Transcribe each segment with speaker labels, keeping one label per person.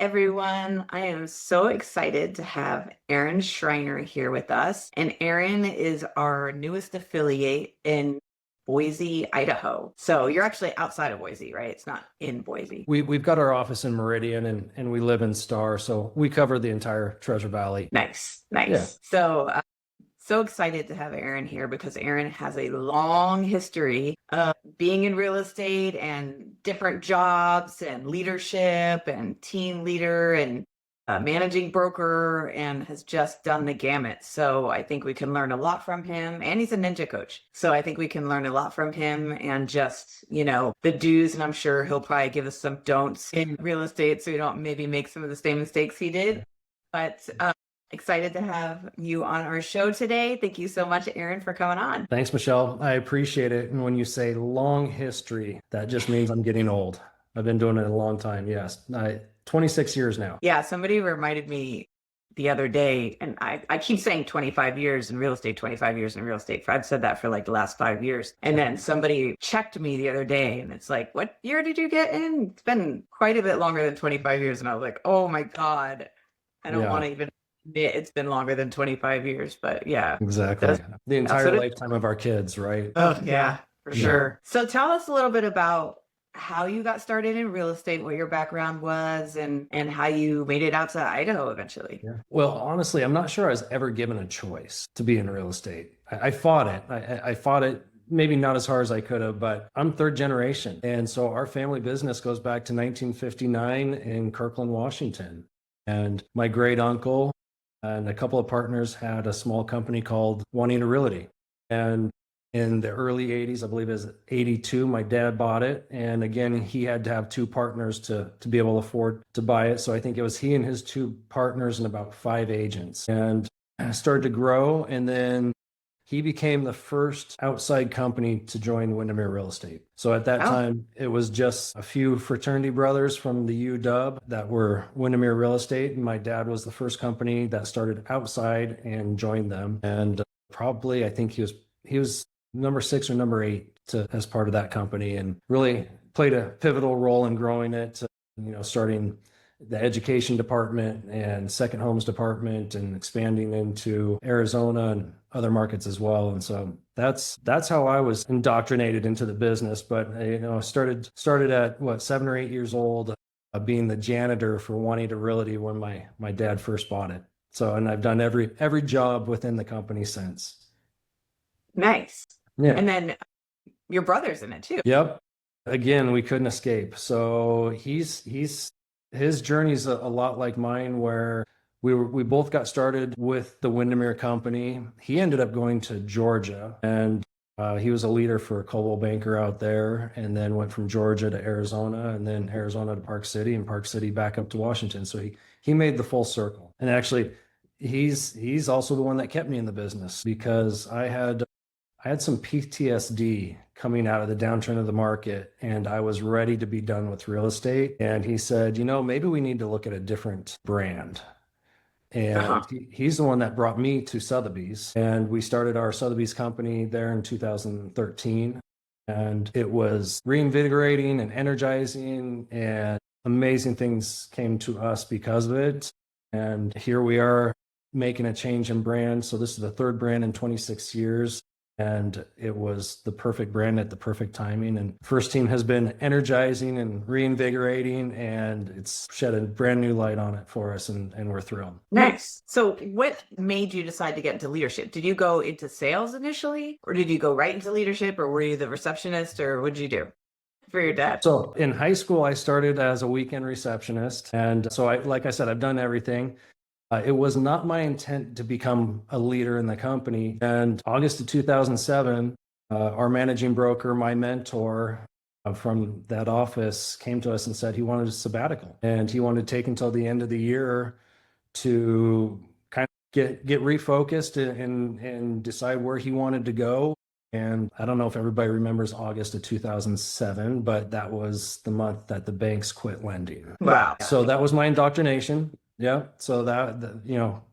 Speaker 1: everyone. I am so excited to have Aaron Schreiner here with us. And Aaron is our newest affiliate in Boise, Idaho. So you're actually outside of Boise, right? It's not in Boise.
Speaker 2: We've got our office in Meridian and we live in Star, so we cover the entire Treasure Valley.
Speaker 1: Nice,
Speaker 2: Yeah.
Speaker 1: nice. So excited to have Aaron here because Aaron has a long history of being in real estate and different jobs and leadership and team leader and managing broker and has just done the gamut. So I think we can learn a lot from him. And he's a ninja coach. So I think we can learn a lot from him and just, the do's. And I'm sure he'll probably give us some don'ts in real estate so we don't maybe make some of the same mistakes he did. But excited to have you on our show today. Thank you so much, Aaron, for coming on.
Speaker 2: Thanks, Michelle. I appreciate it. And when you say long history, that just means I'm getting old. I've been doing it a long time. Yes. 26 years now.
Speaker 1: Yeah. Somebody reminded me the other day, and I keep saying 25 years in real estate, 25 years in real estate. I've said that for like the last 5 years. And then somebody checked me the other day and it's like, what year did you get in? It's been quite a bit longer than 25 years. And I was like, oh my God, I don't want to even admit it's been longer than 25 years, but yeah.
Speaker 2: Exactly. The entire lifetime of our kids, right?
Speaker 1: Oh yeah, for sure. So tell us a little bit about how you got started in real estate, what your background was, and how you made it out to Idaho eventually.
Speaker 2: Yeah. Well, honestly, I'm not sure I was ever given a choice to be in real estate. I fought it. I fought it. Maybe not as hard as I could have, but I'm third generation. And so our family business goes back to 1959 in Kirkland, Washington. And my great uncle and a couple of partners had a small company called Juanita Realty. And in the early 80s, I believe it was 82, my dad bought it. And again, he had to have two partners to be able to afford to buy it. So I think it was he and his two partners and about 5 agents. And I started to grow. And then he became the first outside company to join Windermere Real Estate. So at that time, it was just a few fraternity brothers from the UW that were Windermere Real Estate. And my dad was the first company that started outside and joined them. And probably, I think he was number 6 or number 8 as part of that company, and really played a pivotal role in growing it, starting the education department and second homes department and expanding into Arizona and other markets as well. And so that's how I was indoctrinated into the business. But started at 7 or 8 years old, being the janitor for Juanita Realty when my dad first bought it. So, and I've done every job within the company since.
Speaker 1: Nice.
Speaker 2: Yeah.
Speaker 1: And then your brother's in it too.
Speaker 2: Yep. Again, we couldn't escape. So his journey's a lot like mine, where we both got started with the Windermere company. He ended up going to Georgia, and he was a leader for Coldwell Banker out there, and then went from Georgia to Arizona, and then Arizona to Park City, and Park City back up to Washington. So he made the full circle. And actually, he's also the one that kept me in the business, because I had some PTSD coming out of the downturn of the market, and I was ready to be done with real estate. And he said, maybe we need to look at a different brand. And he's the one that brought me to Sotheby's. And we started our Sotheby's company there in 2013. And it was reinvigorating and energizing, and amazing things came to us because of it. And here we are making a change in brand. So this is the 3rd brand in 26 years. And it was the perfect brand at the perfect timing. And FirstTeam has been energizing and reinvigorating, and it's shed a brand new light on it for us, and we're thrilled.
Speaker 1: Nice. So what made you decide to get into leadership? Did you go into sales initially, or did you go right into leadership, or were you the receptionist, or what did you do for your dad?
Speaker 2: So in high school, I started as a weekend receptionist. And so like I said, I've done everything. It was not my intent to become a leader in the company. And August of 2007, our managing broker, my mentor from that office, came to us and said he wanted a sabbatical, and he wanted to take until the end of the year to kind of get refocused and decide where he wanted to go. And I don't know if everybody remembers August of 2007, but that was the month that the banks quit lending.
Speaker 1: Wow.
Speaker 2: So that was my indoctrination. Yeah. So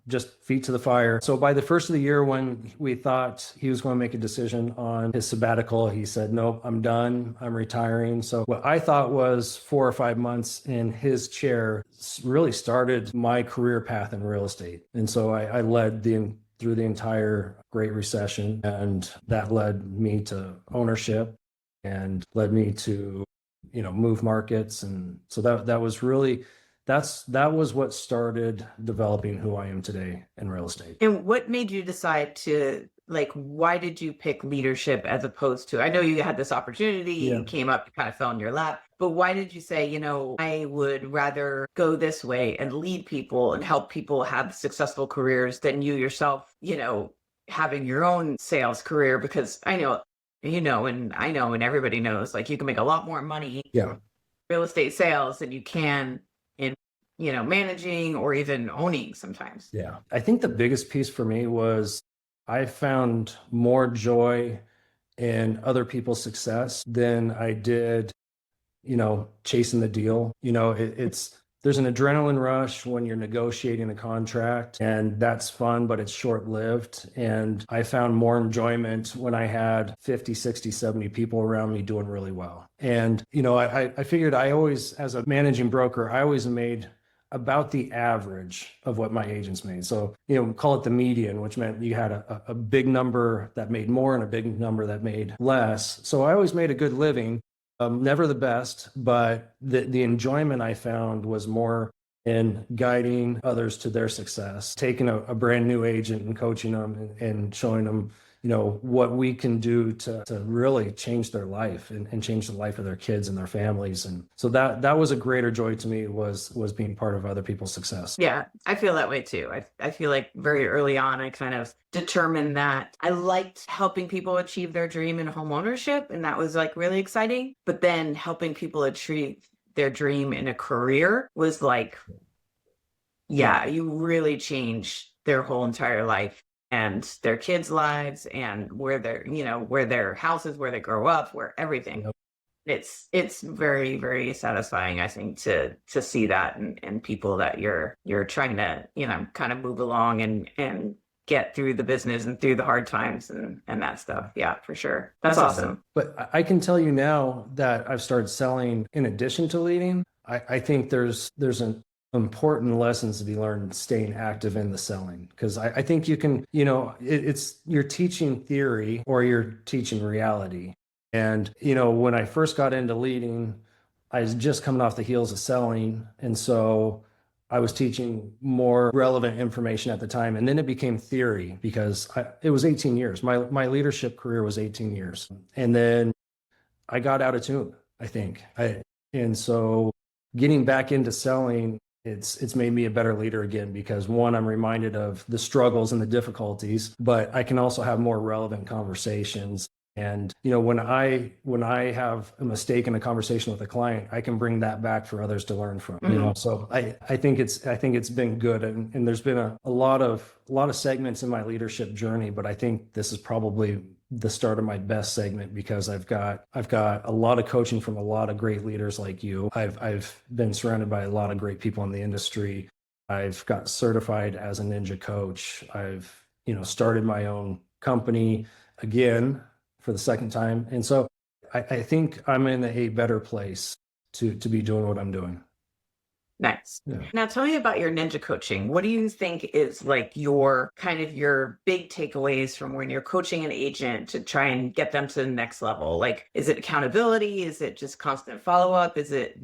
Speaker 2: just feet to the fire. So by the first of the year, when we thought he was going to make a decision on his sabbatical, he said, nope, I'm done. I'm retiring. So what I thought was 4 or 5 months in his chair really started my career path in real estate. And so I led through the entire Great Recession, and that led me to ownership and led me to, move markets. And so that was really that was what started developing who I am today in real estate.
Speaker 1: And what made you decide to, like, why did you pick leadership as opposed to, I know you had this opportunity and came up, kind of fell in your lap, but why did you say, I would rather go this way and lead people and help people have successful careers than you yourself, having your own sales career? Because I know, and I know, and everybody knows, like, you can make a lot more money in real estate sales than you can in managing or even owning sometimes.
Speaker 2: Yeah. I think the biggest piece for me was I found more joy in other people's success than I did, chasing the deal. There's an adrenaline rush when you're negotiating a contract, and that's fun, but it's short-lived. And I found more enjoyment when I had 50, 60, 70 people around me doing really well. And, I figured as a managing broker, I always made about the average of what my agents made. So, call it the median, which meant you had a big number that made more and a big number that made less. So I always made a good living, never the best, but the enjoyment I found was more in guiding others to their success, taking a brand new agent and coaching them and showing them, what we can do to really change their life and change the life of their kids and their families. And so that was a greater joy to me, was being part of other people's success.
Speaker 1: Yeah, I feel that way too. I feel like very early on, I kind of determined that I liked helping people achieve their dream in home ownership. And that was like really exciting. But then helping people achieve their dream in a career was like, yeah, you really change their whole entire life and their kids' lives and where their houses, where they grow up, where everything. Yep. It's very, very satisfying, I think, to see that and people that you're trying to, kind of move along and get through the business and through the hard times and that stuff. Yeah, for sure. That's awesome.
Speaker 2: But I can tell you now that I've started selling in addition to leading. I think there's an important lessons to be learned staying active in the selling, because I think you can, you're teaching theory or you're teaching reality. And, when I first got into leading, I was just coming off the heels of selling. And so I was teaching more relevant information at the time. And then it became theory because it was 18 years. My leadership career was 18 years. And then I got out of tune, I think. And so getting back into selling, it's made me a better leader again, because one, I'm reminded of the struggles and the difficulties, but I can also have more relevant conversations. And, when I have a mistake in a conversation with a client, I can bring that back for others to learn from, so I think it's been good. And there's been a lot of segments in my leadership journey, but I think this is probably the start of my best segment, because I've got a lot of coaching from a lot of great leaders like you. I've been surrounded by a lot of great people in the industry. I've got certified as a ninja coach. I've, started my own company again for the second time. And so I think I'm in a better place to be doing what I'm doing.
Speaker 1: Nice.
Speaker 2: Yeah.
Speaker 1: Now tell me about your ninja coaching. What do you think is like your big takeaways from when you're coaching an agent to try and get them to the next level? Like, is it accountability? Is it just constant follow-up? Is it,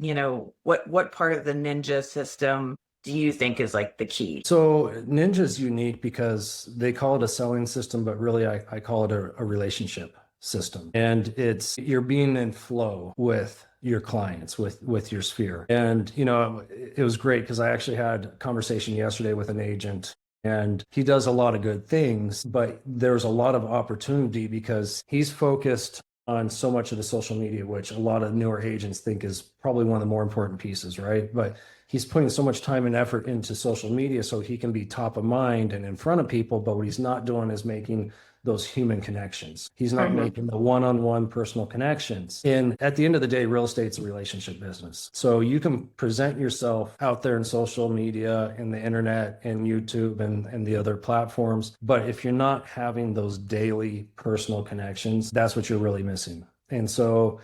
Speaker 1: what part of the ninja system do you think is like the key? So
Speaker 2: ninja is unique because they call it a selling system, but really I call it a relationship system. And you're being in flow with your clients, with your sphere. And, it was great because I actually had a conversation yesterday with an agent, and he does a lot of good things, but there's a lot of opportunity because he's focused on so much of the social media, which a lot of newer agents think is probably one of the more important pieces, right? But he's putting so much time and effort into social media so he can be top of mind and in front of people, but what he's not doing is making those human connections. He's not
Speaker 1: Mhm.
Speaker 2: making the one-on-one personal connections. And at the end of the day, real estate's a relationship business. So you can present yourself out there in social media and the internet and YouTube and the other platforms. But if you're not having those daily personal connections, that's what you're really missing. And so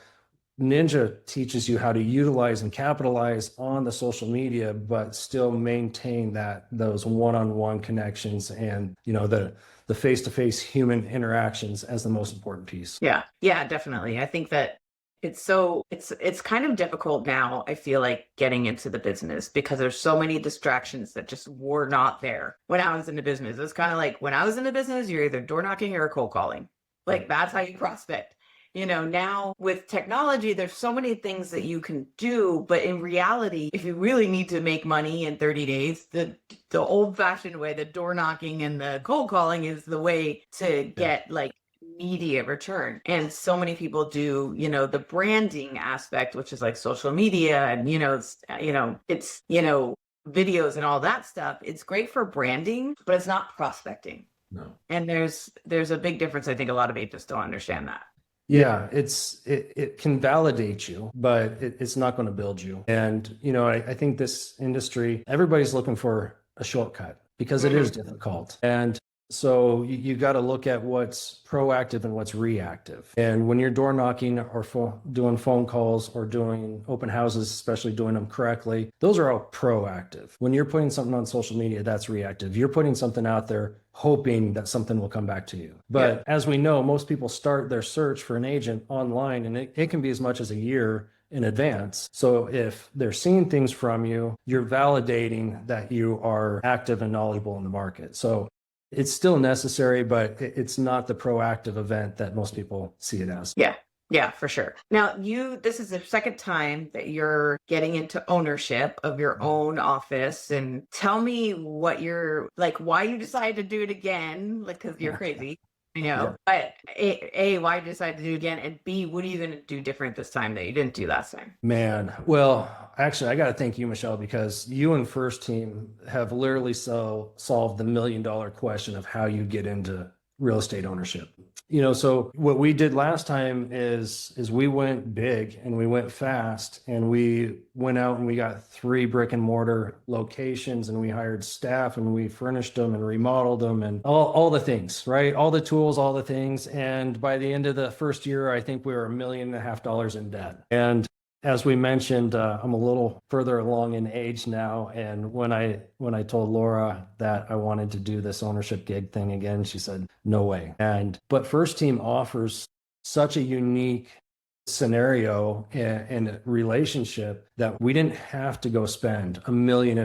Speaker 2: Ninja teaches you how to utilize and capitalize on the social media, but still maintain those one-on-one connections and, the face-to-face human interactions as the most important piece.
Speaker 1: Yeah. Yeah, definitely. I think that it's kind of difficult now, I feel like, getting into the business because there's so many distractions that just were not there when I was in the business. It's kind of like when I was in the business, you're either door knocking or cold calling. Like that's how you prospect. Now with technology, there's so many things that you can do, but in reality, if you really need to make money in 30 days, the old-fashioned way, the door knocking and the cold calling is the way to get like immediate return. And so many people do, the branding aspect, which is like social media and, it's videos and all that stuff. It's great for branding, but it's not prospecting.
Speaker 2: No.
Speaker 1: And there's a big difference. I think a lot of agents don't understand that.
Speaker 2: Yeah, it can validate you, but it's not going to build you. And, I think this industry, everybody's looking for a shortcut because it is difficult. And so you got to look at what's proactive and what's reactive. And when you're door knocking or doing phone calls or doing open houses, especially doing them correctly, those are all proactive. When you're putting something on social media, that's reactive. You're putting something out there hoping that something will come back to you. But as we know, most people start their search for an agent online, and it can be as much as a year in advance. So if they're seeing things from you, you're validating that you are active and knowledgeable in the market. So it's still necessary, but it's not the proactive event that most people see it as.
Speaker 1: Yeah. Yeah, for sure. Now, this is the second time that you're getting into ownership of your own office. And tell me what why you decided to do it again, like, because you're crazy,
Speaker 2: Yeah.
Speaker 1: But A, why you decided to do it again? And B, what are you going to do different this time that you didn't do last time?
Speaker 2: Man, well, actually, I got to thank you, Michele, because you and FirstTeam have literally solved the $1 million question of how you get into real estate ownership. So what we did last time is we went big and we went fast, and we went out and we got 3 brick and mortar locations, and we hired staff and we furnished them and remodeled them and all the things, right? All the tools, all the things. And by the end of the first year, I think we were $1.5 million in debt. And as we mentioned, I'm a little further along in age now. And when I told Laura that I wanted to do this ownership gig thing again, she said, no way. But FirstTeam offers such a unique scenario and relationship that we didn't have to go spend $1.5 million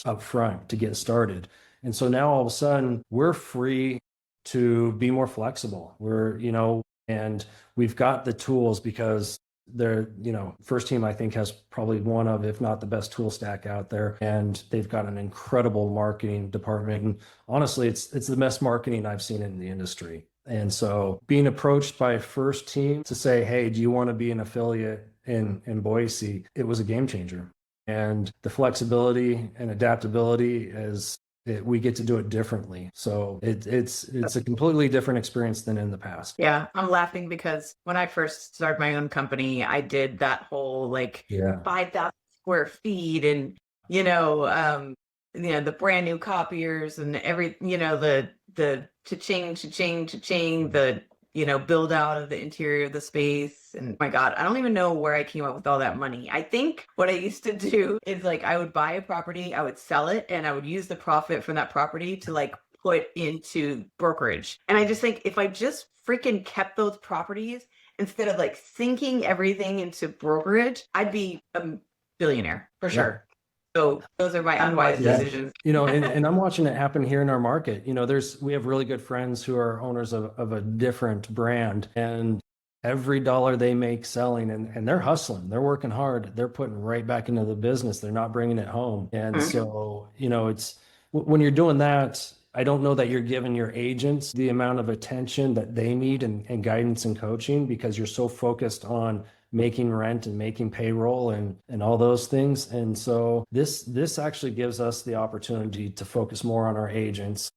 Speaker 2: up front to get started. And so now all of a sudden we're free to be more flexible. And we've got the tools because FirstTeam, I think, has probably one of, if not the best tool stack out there. And they've got an incredible marketing department. And honestly, it's the best marketing I've seen in the industry. And so being approached by FirstTeam to say, hey, do you want to be an affiliate in Boise? It was a game changer. And the flexibility and adaptability we get to do it differently. So it's a completely different experience than in the past.
Speaker 1: Yeah, I'm laughing because when I first started my own company, I did that whole 5,000 square feet and, the brand new copiers and the cha-ching, the, build out of the interior of the space. And my God, I don't even know where I came up with all that money. I think what I used to do is I would buy a property, I would sell it, and I would use the profit from that property to put into brokerage. And I just think if I just freaking kept those properties instead of sinking everything into brokerage, I'd be a billionaire for sure. So those are my unwise decisions.
Speaker 2: And I'm watching it happen here in our market. We have really good friends who are owners of a different brand, and every dollar they make selling, and they're hustling, they're working hard, they're putting right back into the business. They're not bringing it home. And so, it's when you're doing that, I don't know that you're giving your agents the amount of attention that they need and guidance and coaching, because you're so focused on making rent and making payroll and all those things. And so this actually gives us the opportunity to focus more on our agents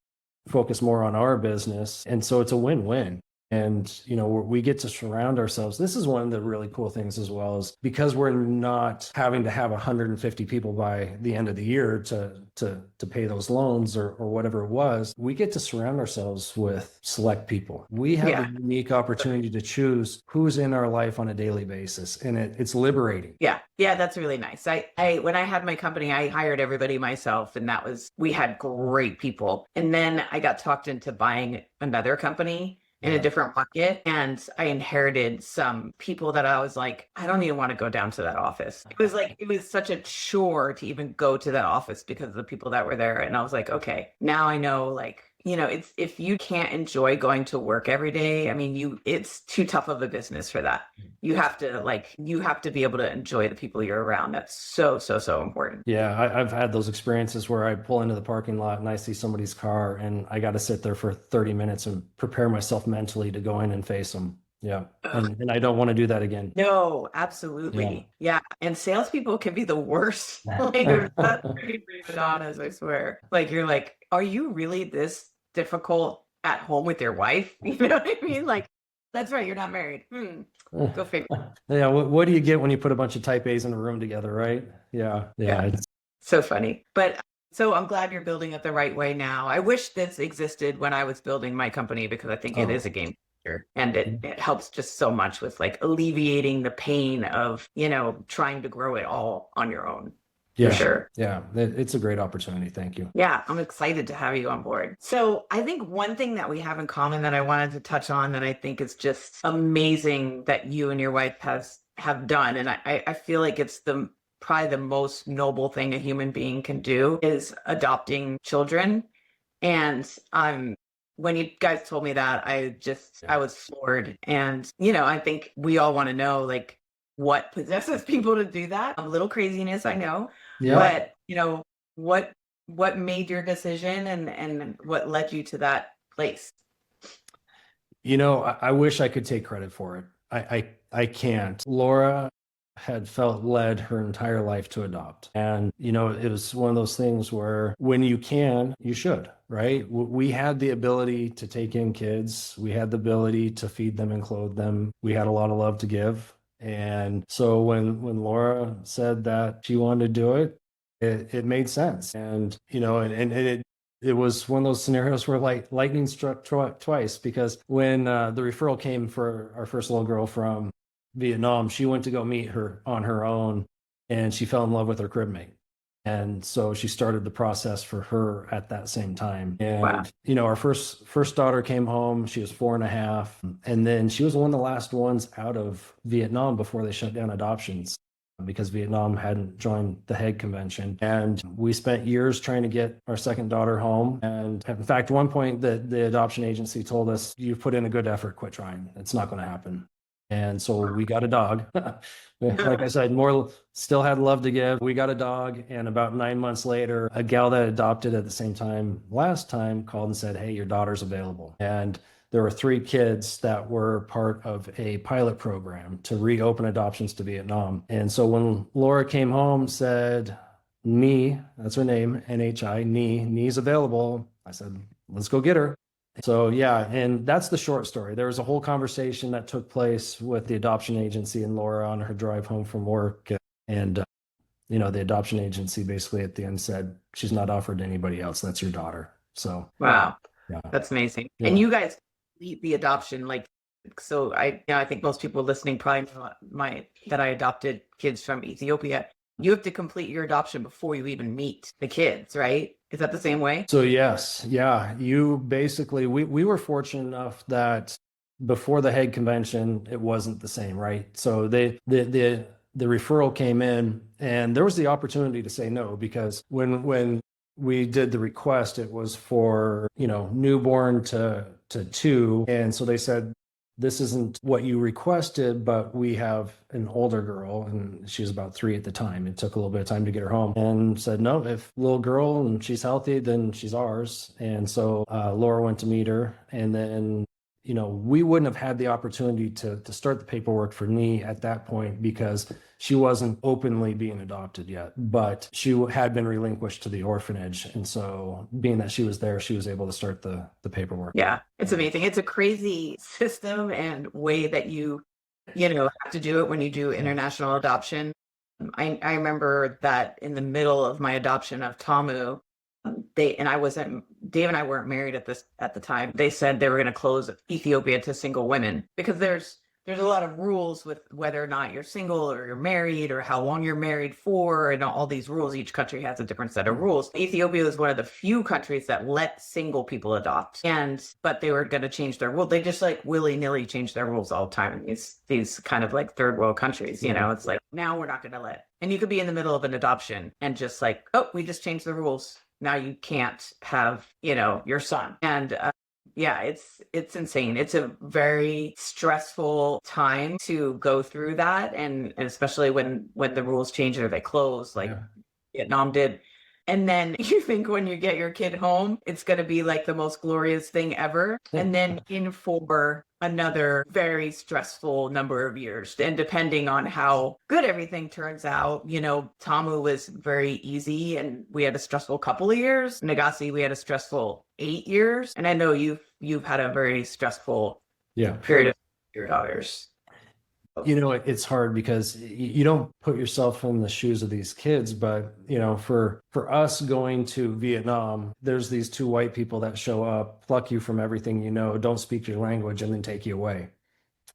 Speaker 2: focus more on our business. And so it's a win-win. And, we get to surround ourselves. This is one of the really cool things as well, is because we're not having to have 150 people by the end of the year to pay those loans or whatever it was. We get to surround ourselves with select people. We have a unique opportunity to choose who's in our life on a daily basis. And it's liberating.
Speaker 1: Yeah. Yeah. That's really nice. When I had my company, I hired everybody myself, and we had great people. And then I got talked into buying another company in a different market. And I inherited some people that I was like, I don't even want to go down to that office. It was such a chore to even go to that office because of the people that were there. And I was like, okay, now I know, it's, if you can't enjoy going to work every day, I mean, it's too tough of a business for that. You have to be able to enjoy the people you're around. That's so, so, so important.
Speaker 2: Yeah, I've had those experiences where I pull into the parking lot and I see somebody's car and I got to sit there for 30 minutes and prepare myself mentally to go in and face them. Yeah. And I don't want to do that again.
Speaker 1: No, absolutely. Yeah. And salespeople can be the worst. That's pretty honest, I swear. You're like, are you really this difficult at home with your wife? You know what I mean? That's right. You're not married. Go figure.
Speaker 2: Yeah. What do you get when you put a bunch of type A's in a room together, right? Yeah.
Speaker 1: It's so funny. But so I'm glad you're building it the right way now. I wish this existed when I was building my company, because I think it is a game changer, and it helps just so much with alleviating the pain of, trying to grow it all on your own.
Speaker 2: Yeah,
Speaker 1: for sure.
Speaker 2: Yeah, it's a great opportunity. Thank you.
Speaker 1: Yeah, I'm excited to have you on board. So I think one thing that we have in common that I wanted to touch on, that I think is just amazing that you and your wife have done, and I feel like it's probably the most noble thing a human being can do, is adopting children. And when you guys told me that, I was floored. And, I think we all want to know, what possesses people to do that. A little craziness, I know. Yeah. But, what made your decision, and what led you to that place?
Speaker 2: I wish I could take credit for it. I can't. Laura had felt led her entire life to adopt. And, it was one of those things where when you can, you should, right? We had the ability to take in kids. We had the ability to feed them and clothe them. We had a lot of love to give. And so when Laura said that she wanted to do it, it made sense. And, it was one of those scenarios where lightning struck twice, because when the referral came for our first little girl from Vietnam, she went to go meet her on her own, and she fell in love with her crib mate. And so she started the process for her at that same time. And, wow. Our first daughter came home. She was 4.5. And then she was one of the last ones out of Vietnam before they shut down adoptions, because Vietnam hadn't joined the Hague Convention. And we spent years trying to get our second daughter home. And in fact, one point the adoption agency told us, "You've put in a good effort, quit trying. It's not going to happen." And so we got a dog. Like I said, more still had love to give. We got a dog. And about 9 months later, a gal that adopted at the same time last time called and said, "Hey, your daughter's available." And there were 3 kids that were part of a pilot program to reopen adoptions to Vietnam. And so when Laura came home, said, "Nee," that's her name, NHI, Nee's available. I said, "Let's go get her." So yeah, and that's the short story. There was a whole conversation that took place with the adoption agency and Laura on her drive home from work. And, the adoption agency basically at the end said, "She's not offered to anybody else. That's your daughter." So.
Speaker 1: Wow.
Speaker 2: Yeah.
Speaker 1: That's amazing. Yeah. And you guys complete the adoption, so I think most people listening probably know that I adopted kids from Ethiopia. You have to complete your adoption before you even meet the kids, right? Is that the same way? So
Speaker 2: yes. Yeah. You basically, we were fortunate enough that before the Hague Convention, it wasn't the same, right? So the referral came in, and there was the opportunity to say no, because when we did the request, it was for, newborn to 2. And so they said, "This isn't what you requested, but we have an older girl," and she was about 3 at the time. It took a little bit of time to get her home, and said, "No, if little girl and she's healthy, then she's ours." And so Laura went to meet her, and then we wouldn't have had the opportunity to start the paperwork for Nee at that point because she wasn't openly being adopted yet, but she had been relinquished to the orphanage. And so being that she was there, she was able to start the paperwork.
Speaker 1: Yeah, it's amazing. It's a crazy system and way that have to do it when you do international adoption. I remember that in the middle of my adoption of Tamu, Dave and I weren't married at the time. They said they were going to close Ethiopia to single women because there's a lot of rules with whether or not you're single or you're married or how long you're married for, and all these rules. Each country has a different set of rules. Ethiopia is one of the few countries that let single people adopt, but they were going to change their rule. They just like willy-nilly change their rules all the time in these kind of like third world countries. It's like, now we're not going to let. And you could be in the middle of an adoption and just like, oh, we just changed the rules. Now you can't have, your son. And yeah, it's insane. It's a very stressful time to go through that, and especially when the rules change or they close, like Vietnam did. And then you think when you get your kid home, it's going to be like the most glorious thing ever. And then in for another very stressful number of years. And depending on how good everything turns out, Tamu was very easy and we had a stressful couple of years. Nagasi, we had a stressful 8 years. And I know you've had a very stressful period of your daughters.
Speaker 2: It's hard because you don't put yourself in the shoes of these kids, but for us going to Vietnam, there's these two white people that show up, pluck you from everything don't speak your language, and then take you away.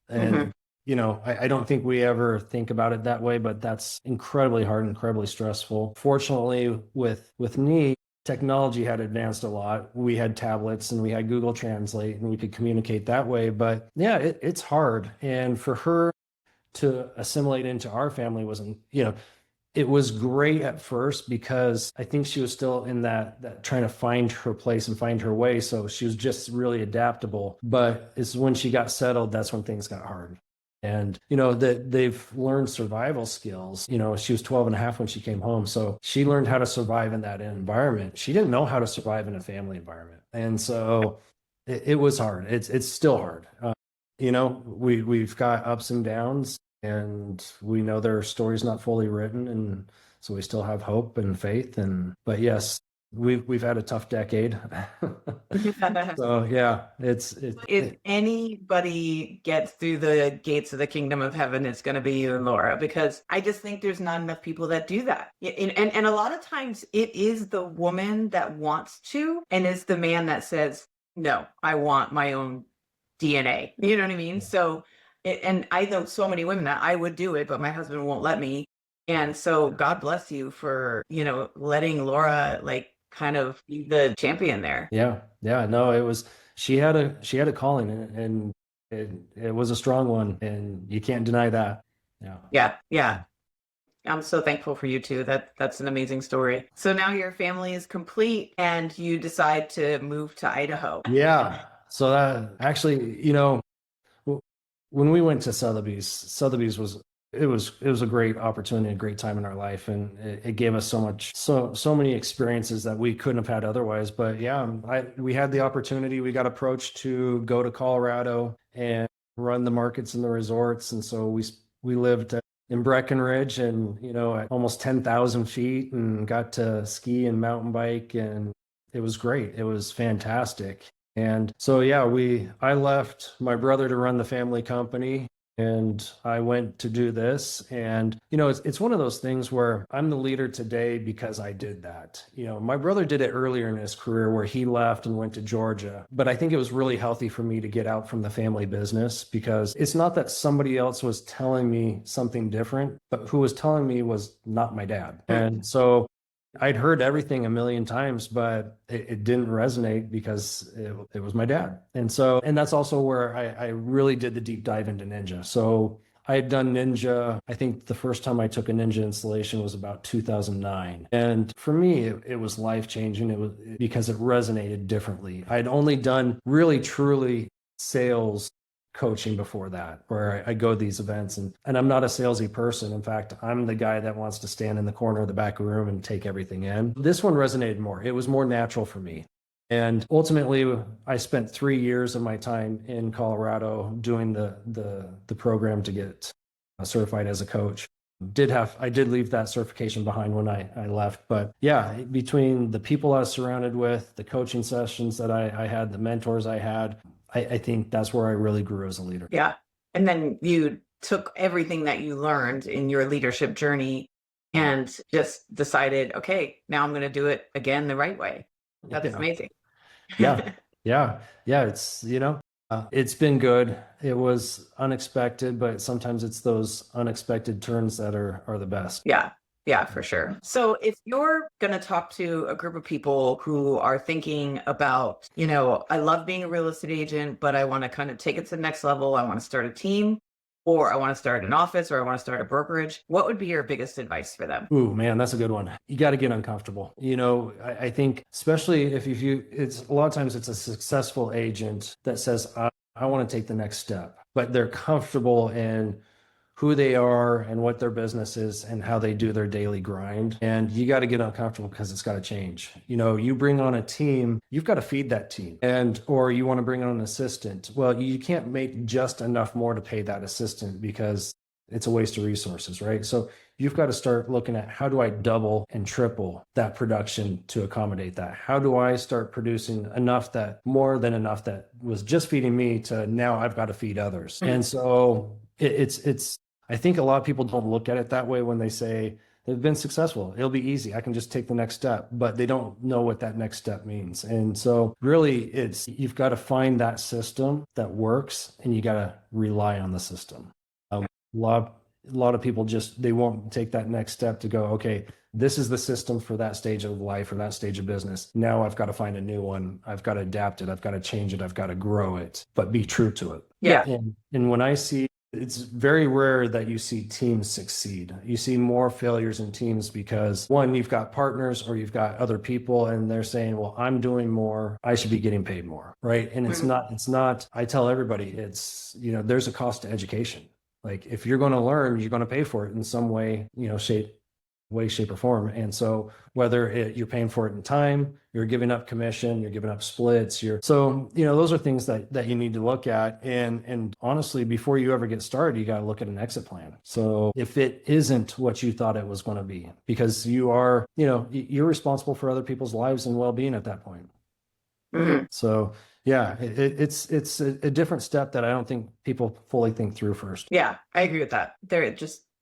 Speaker 2: And I don't think we ever think about it that way, but that's incredibly hard, incredibly stressful. Fortunately, with Nee, technology had advanced a lot. We had tablets and we had Google Translate, and we could communicate that way. But yeah, it's hard. And for her to assimilate into our family wasn't, it was great at first because I think she was still in that trying to find her place and find her way. So she was just really adaptable. But it's when she got settled, that's when things got hard. And, that they've learned survival skills. She was 12 and a half when she came home. So she learned how to survive in that environment. She didn't know how to survive in a family environment. And so it was hard. It's still hard. We've got ups and downs, and we know there are stories not fully written, and so we still have hope and faith. But yes, we've had a tough decade. So yeah,
Speaker 1: if anybody gets through the gates of the kingdom of heaven, it's going to be you and Laura, because I just think there's not enough people that do that. And a lot of times it is the woman that wants to, and is the man that says, no, I want my own DNA. You know what I mean? So, and I know so many women that I would do it, but my husband won't let me. And so God bless you for, letting Laura like kind of be the champion there.
Speaker 2: Yeah. No, she had a calling, and it was a strong one, and you can't deny that.
Speaker 1: Yeah. I'm so thankful for you too. That's an amazing story. So now your family is complete and you decide to move to Idaho.
Speaker 2: Yeah. So that actually, when we went to Sotheby's was a great opportunity, a great time in our life, and it gave us so many experiences that we couldn't have had otherwise. But yeah, we had the opportunity. We got approached to go to Colorado and run the markets and the resorts, and so we lived in Breckenridge, and at almost 10,000 feet, and got to ski and mountain bike, and it was great. It was fantastic. And so, yeah, I left my brother to run the family company, and I went to do this. And, it's one of those things where I'm the leader today because I did that. My brother did it earlier in his career where he left and went to Georgia. But I think it was really healthy for me to get out from the family business, because it's not that somebody else was telling me something different, but who was telling me was not my dad. And so I'd heard everything a million times, but it didn't resonate because it was my dad. And that's also where I really did the deep dive into Ninja. So I had done Ninja. I think the first time I took a Ninja installation was about 2009. And for me, it was life-changing. It was because it resonated differently. I'd only done really, truly sales coaching before that, where I go to these events, and I'm not a salesy person. In fact, I'm the guy that wants to stand in the corner of the back room and take everything in. This one resonated more. It was more natural for me. And ultimately, I spent 3 years of my time in Colorado doing the program to get certified as a coach. I did leave that certification behind when I left, but yeah, between the people I was surrounded with, the coaching sessions that I had, the mentors I had, I think that's where I really grew as a leader.
Speaker 1: Yeah. And then you took everything that you learned in your leadership journey and just decided, okay, now I'm going to do it again the right way. That's
Speaker 2: Yeah.
Speaker 1: amazing.
Speaker 2: Yeah. Yeah. It's, it's been good. It was unexpected, but sometimes it's those unexpected turns that are the best.
Speaker 1: Yeah. Yeah, for sure. So if you're going to talk to a group of people who are thinking about, I love being a real estate agent, but I want to kind of take it to the next level. I want to start a team, or I want to start an office, or I want to start a brokerage. What would be your biggest advice for them?
Speaker 2: Ooh, man, that's a good one. You got to get uncomfortable. I think especially if it's a lot of times it's a successful agent that says, I want to take the next step, but they're comfortable in who they are and what their business is and how they do their daily grind. And you got to get uncomfortable because it's got to change. You bring on a team, you've got to feed that team, or you want to bring on an assistant. Well, you can't make just enough more to pay that assistant because it's a waste of resources, right? So you've got to start looking at, how do I double and triple that production to accommodate that? How do I start producing more than enough that was just feeding me to now I've got to feed others? And so it's I think a lot of people don't look at it that way when they say they've been successful. It'll be easy. I can just take the next step, but they don't know what that next step means. And so really you've got to find that system that works and you got to rely on the system. A lot of people they won't take that next step to go, okay, this is the system for that stage of life or that stage of business. Now I've got to find a new one. I've got to adapt it. I've got to change it. I've got to grow it, but be true to it.
Speaker 1: Yeah.
Speaker 2: And when it's very rare that you see teams succeed. You see more failures in teams because, one, you've got partners or you've got other people and they're saying, well, I'm doing more, I should be getting paid more, right? And it's not, I tell everybody, there's a cost to education. Like if you're going to learn, you're going to pay for it in some way, shape or form. And so whether you're paying for it in time, you're giving up commission, you're giving up splits, those are things that you need to look at. And honestly, before you ever get started, you got to look at an exit plan. So if it isn't what you thought it was going to be, because you're responsible for other people's lives and well-being at that point.
Speaker 1: Mm-hmm.
Speaker 2: So yeah, it's a different step that I don't think people fully think through first.
Speaker 1: Yeah, I agree with that.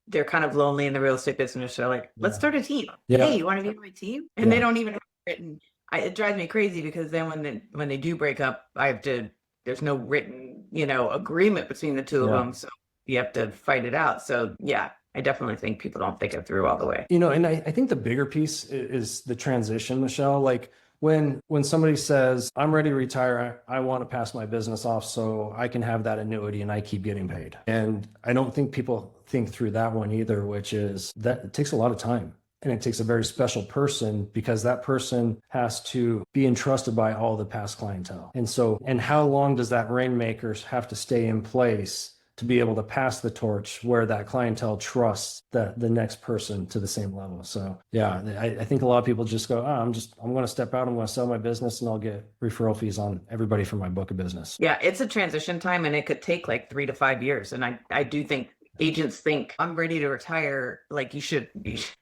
Speaker 1: They're kind of lonely in the real estate business. They're like, let's start a team.
Speaker 2: Yeah.
Speaker 1: Hey, you want to be on my team? And they don't even have it written. It drives me crazy because then when they do break up, there's no written, agreement between the two of them. So you have to fight it out. So yeah, I definitely think people don't think it through all the way.
Speaker 2: And I think the bigger piece is the transition, Michelle. Like when somebody says, I'm ready to retire, I want to pass my business off so I can have that annuity and I keep getting paid. And I don't think people think through that one either, which is that it takes a lot of time. And it takes a very special person because that person has to be entrusted by all the past clientele. And how long does that rainmaker have to stay in place to be able to pass the torch where that clientele trusts the next person to the same level? So yeah, I think a lot of people just go, I'm going to step out, I'm going to sell my business and I'll get referral fees on everybody from my book of business.
Speaker 1: Yeah, it's a transition time and it could take like 3 to 5 years. And I do think agents think I'm ready to retire. Like you should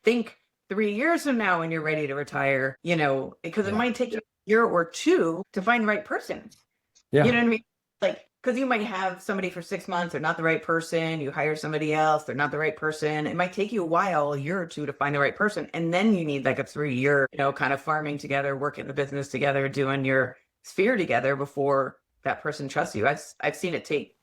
Speaker 1: think 3 years from now when you're ready to retire, because it might take a year or two to find the right person.
Speaker 2: Yeah.
Speaker 1: You know what I mean? Like, because you might have somebody for 6 months, they're not the right person. You hire somebody else, they're not the right person. It might take you a while, a year or two to find the right person. And then you need like a 3-year, kind of farming together, working the business together, doing your sphere together before that person trusts you. I've seen it take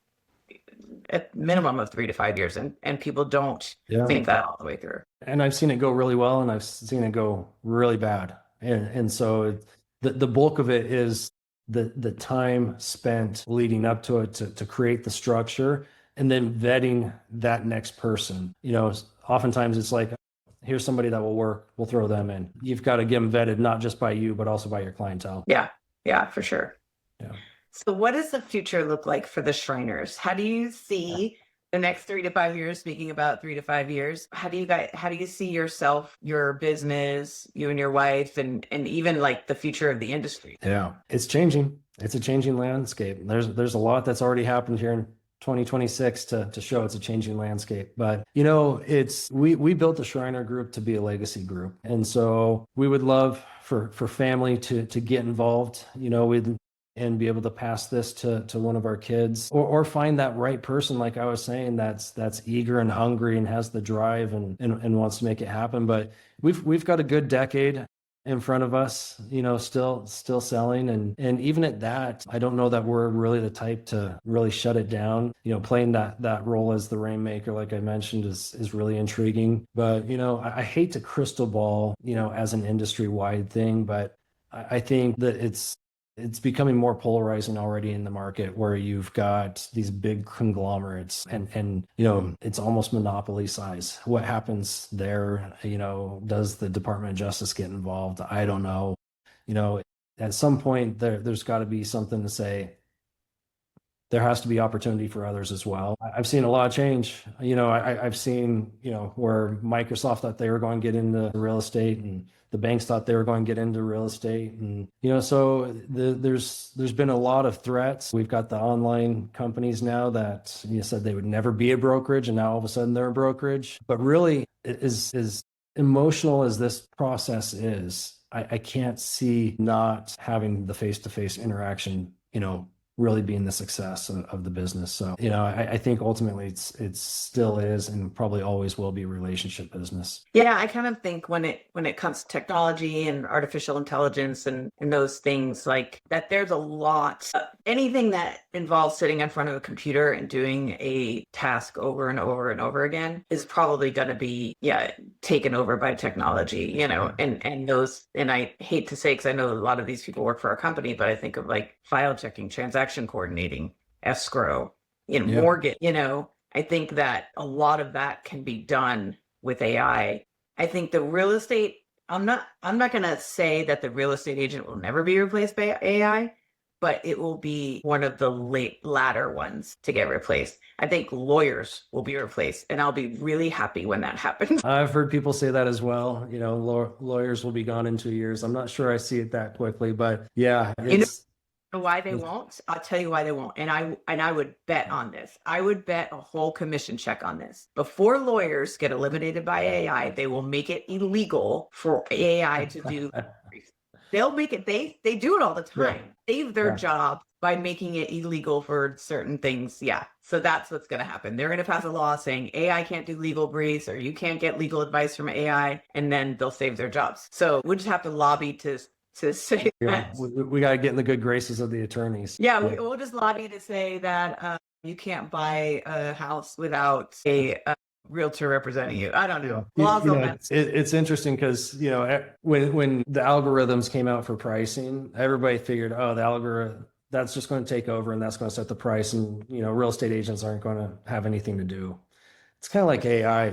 Speaker 1: a minimum of 3 to 5 years and people don't think that all the way through.
Speaker 2: And I've seen it go really well and I've seen it go really bad. And so the bulk of it is the time spent leading up to it to create the structure and then vetting that next person. Oftentimes it's like, here's somebody that will work, we'll throw them in. You've got to get them vetted, not just by you, but also by your clientele.
Speaker 1: Yeah, for sure.
Speaker 2: Yeah.
Speaker 1: So what does the future look like for the Shriners? How do you see the next 3 to 5 years, speaking about 3 to 5 years, how do you see yourself, your business, you and your wife, and even like the future of the industry?
Speaker 2: Yeah, it's changing. It's a changing landscape. There's a lot that's already happened here in 2026 to show it's a changing landscape. But it's we built the Shriner Group to be a legacy group, and so we would love for family to get involved. We'd and be able to pass this to one of our kids, or find that right person, like I was saying, that's eager and hungry and has the drive and wants to make it happen. But we've got a good decade in front of us, still selling. And even at that, I don't know that we're really the type to really shut it down. Playing that role as the rainmaker, like I mentioned, is really intriguing. But, I hate to crystal ball, as an industry wide thing, but I think that it's becoming more polarizing already in the market, where you've got these big conglomerates and it's almost monopoly size. What happens there? Does the Department of Justice get involved? I don't know. At some point there's got to be something to say. There has to be opportunity for others as well. I've seen a lot of change. I've seen, where Microsoft thought they were going to get into real estate, and the banks thought they were going to get into real estate. And, so there's been a lot of threats. We've got the online companies now that said they would never be a brokerage, and now all of a sudden they're a brokerage. But really, as emotional as this process is, I can't see not having the face-to-face interaction, really being the success of the business. So, I think ultimately it still is and probably always will be a relationship business.
Speaker 1: Yeah, I kind of think when it comes to technology and artificial intelligence and those things like that, there's a lot, anything that involves sitting in front of a computer and doing a task over and over and over again is probably going to be, taken over by technology, and I hate to say, because I know a lot of these people work for our company, but I think of like file checking, transaction coordinating, escrow, mortgage, I think that a lot of that can be done with AI. I think the real estate, I'm not going to say that the real estate agent will never be replaced by AI, but it will be one of the latter ones to get replaced. I think lawyers will be replaced, and I'll be really happy when that happens.
Speaker 2: I've heard people say that as well. Lawyers will be gone in 2 years. I'm not sure I see it that quickly, but yeah,
Speaker 1: why they won't? I'll tell you why they won't. And I would bet on this. I would bet a whole commission check on this. Before lawyers get eliminated by AI, they will make it illegal for AI to do. They'll make it. They do it all the time. Save their job by making it illegal for certain things. Yeah. So that's what's going to happen. They're going to pass a law saying AI can't do legal briefs, or you can't get legal advice from AI, and then they'll save their jobs. So we just have to lobby to say that.
Speaker 2: We got to get in the good graces of the attorneys.
Speaker 1: We'll just lobby to say that you can't buy a house without a realtor representing you. I don't know.
Speaker 2: It's interesting because when the algorithms came out for pricing, everybody figured, the algorithm, that's just going to take over and that's going to set the price, and real estate agents aren't going to have anything to do. It's kind of like AI.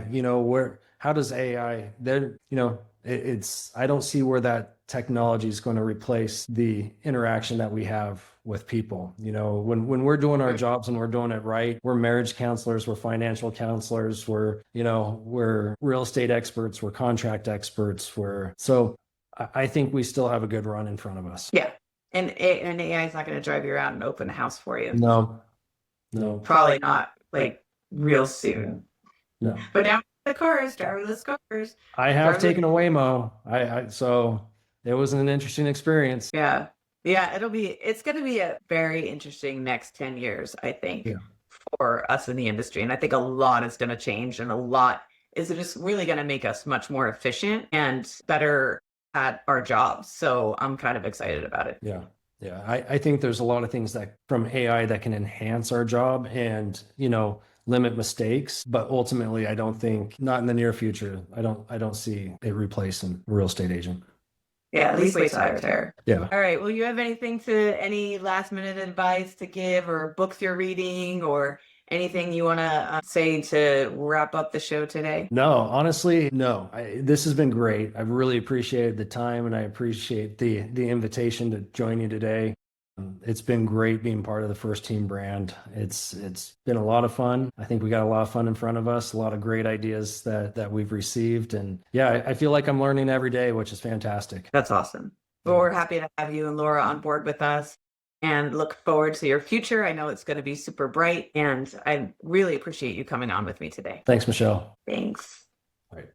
Speaker 2: How does AI then? I don't see where that technology is going to replace the interaction that we have with people. When we're doing our jobs and we're doing it right, we're marriage counselors, we're financial counselors, we're real estate experts, we're contract experts, so I think we still have a good run in front of us.
Speaker 1: Yeah. And AI is not going to drive you around and open a house for you.
Speaker 2: No.
Speaker 1: Probably not like real soon.
Speaker 2: No.
Speaker 1: But now the cars, driverless cars.
Speaker 2: I have taken a Waymo. So it was an interesting experience.
Speaker 1: Yeah. It's going to be a very interesting next 10 years, I think, for us in the industry. And I think a lot is going to change, and a lot is just really going to make us much more efficient and better at our jobs. So I'm kind of excited about it.
Speaker 2: Yeah. I think there's a lot of things that from AI that can enhance our job and, limit mistakes, but ultimately I don't think, not in the near future, I don't see it replacing a real estate agent.
Speaker 1: Yeah, at least wait till I retire.
Speaker 2: Yeah.
Speaker 1: All right. Well, you have any last minute advice to give, or books you're reading, or anything you want to say to wrap up the show today?
Speaker 2: No, honestly, no. This has been great. I've really appreciated the time, and I appreciate the invitation to join you today. It's been great being part of the First Team brand. It's been a lot of fun. I think we got a lot of fun in front of us, a lot of great ideas that we've received. And yeah, I feel like I'm learning every day, which is fantastic.
Speaker 1: That's awesome. Well, we're happy to have you and Laura on board with us and look forward to your future. I know it's going to be super bright, and I really appreciate you coming on with me today.
Speaker 2: Thanks, Michelle.
Speaker 1: Thanks.